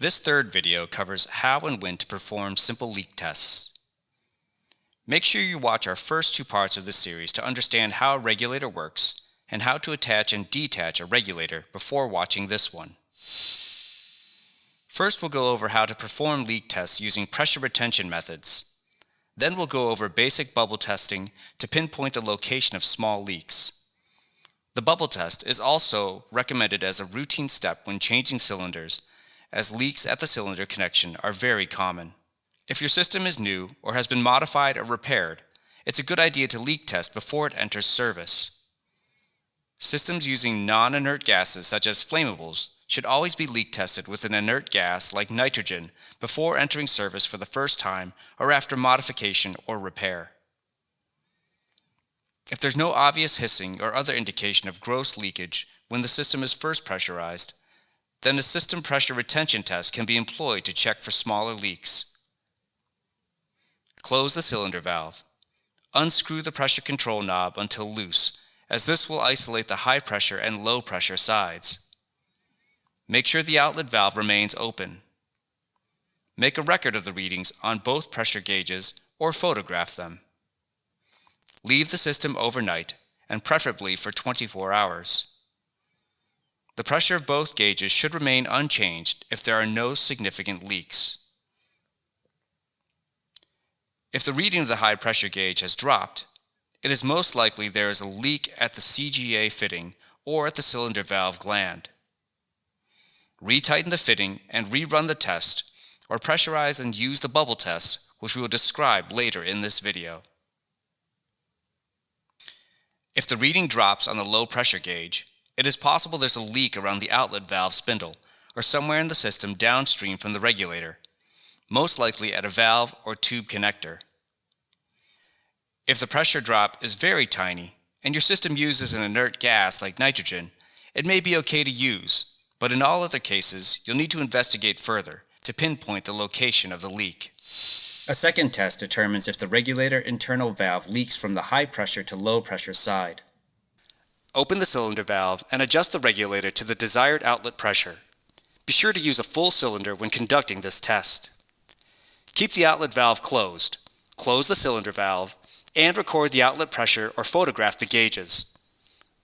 This third video covers how and when to perform simple leak tests. Make sure you watch our first two parts of this series to understand how a regulator works and how to attach and detach a regulator before watching this one. First, we'll go over how to perform leak tests using pressure retention methods. Then we'll go over basic bubble testing to pinpoint the location of small leaks. The bubble test is also recommended as a routine step when changing cylinders, as leaks at the cylinder connection are very common. If your system is new or has been modified or repaired, it's a good idea to leak test before it enters service. Systems using non-inert gases such as flammables should always be leak tested with an inert gas like nitrogen before entering service for the first time or after modification or repair. If there's no obvious hissing or other indication of gross leakage when the system is first pressurized, then a system pressure retention test can be employed to check for smaller leaks. Close the cylinder valve. Unscrew the pressure control knob until loose, as this will isolate the high pressure and low pressure sides. Make sure the outlet valve remains open. Make a record of the readings on both pressure gauges or photograph them. Leave the system overnight, and preferably for 24 hours. The pressure of both gauges should remain unchanged if there are no significant leaks. If the reading of the high pressure gauge has dropped, it is most likely there is a leak at the CGA fitting or at the cylinder valve gland. Retighten the fitting and rerun the test, or pressurize and use the bubble test, which we will describe later in this video. If the reading drops on the low pressure gauge, it is possible there's a leak around the outlet valve spindle or somewhere in the system downstream from the regulator, most likely at a valve or tube connector. If the pressure drop is very tiny and your system uses an inert gas like nitrogen, it may be okay to use, but in all other cases, you'll need to investigate further to pinpoint the location of the leak. A second test determines if the regulator internal valve leaks from the high pressure to low pressure side. Open the cylinder valve and adjust the regulator to the desired outlet pressure. Be sure to use a full cylinder when conducting this test. Keep the outlet valve closed. Close the cylinder valve and record the outlet pressure or photograph the gauges.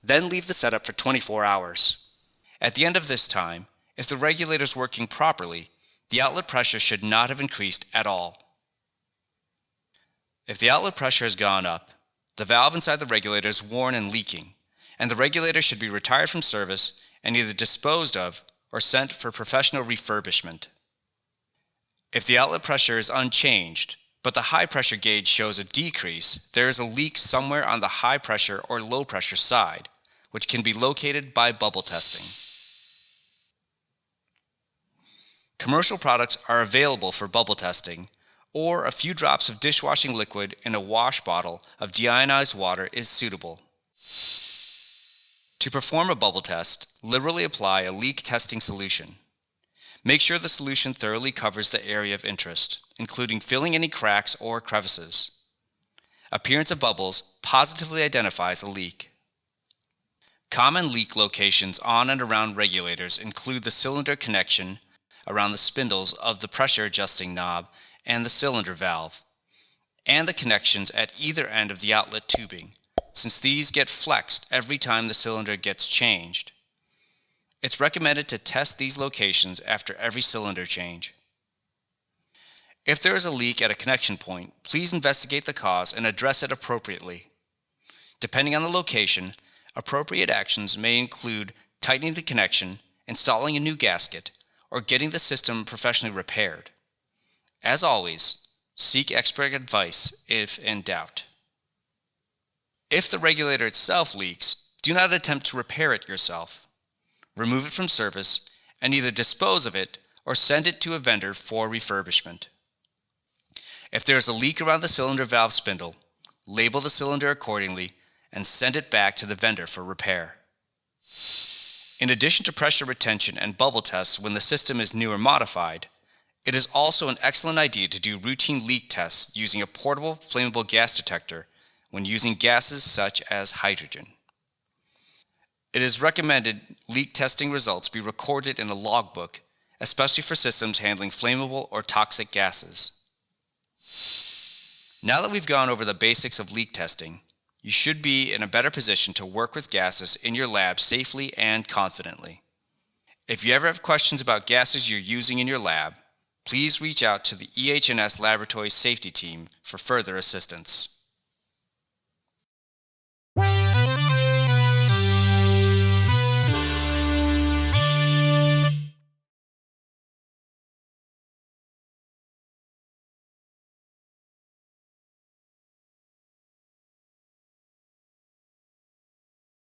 Then leave the setup for 24 hours. At the end of this time, if the regulator is working properly, the outlet pressure should not have increased at all. If the outlet pressure has gone up, the valve inside the regulator is worn and leaking, and the regulator should be retired from service and either disposed of or sent for professional refurbishment. If the outlet pressure is unchanged, but the high pressure gauge shows a decrease, there is a leak somewhere on the high pressure or low pressure side, which can be located by bubble testing. Commercial products are available for bubble testing, or a few drops of dishwashing liquid in a wash bottle of deionized water is suitable. To perform a bubble test, liberally apply a leak testing solution. Make sure the solution thoroughly covers the area of interest, including filling any cracks or crevices. Appearance of bubbles positively identifies a leak. Common leak locations on and around regulators include the cylinder connection, around the spindles of the pressure adjusting knob and the cylinder valve, and the connections at either end of the outlet tubing, since these get flexed every time the cylinder gets changed. It's recommended to test these locations after every cylinder change. If there is a leak at a connection point, please investigate the cause and address it appropriately. Depending on the location, appropriate actions may include tightening the connection, installing a new gasket, or getting the system professionally repaired. As always, seek expert advice if in doubt. If the regulator itself leaks, do not attempt to repair it yourself. Remove it from service and either dispose of it or send it to a vendor for refurbishment. If there is a leak around the cylinder valve spindle, label the cylinder accordingly and send it back to the vendor for repair. In addition to pressure retention and bubble tests when the system is new or modified, it is also an excellent idea to do routine leak tests using a portable flammable gas detector when using gases such as hydrogen. It is recommended leak testing results be recorded in a logbook, especially for systems handling flammable or toxic gases. Now that we've gone over the basics of leak testing, you should be in a better position to work with gases in your lab safely and confidently. If you ever have questions about gases you're using in your lab, please reach out to the EH&S Laboratory Safety Team for further assistance.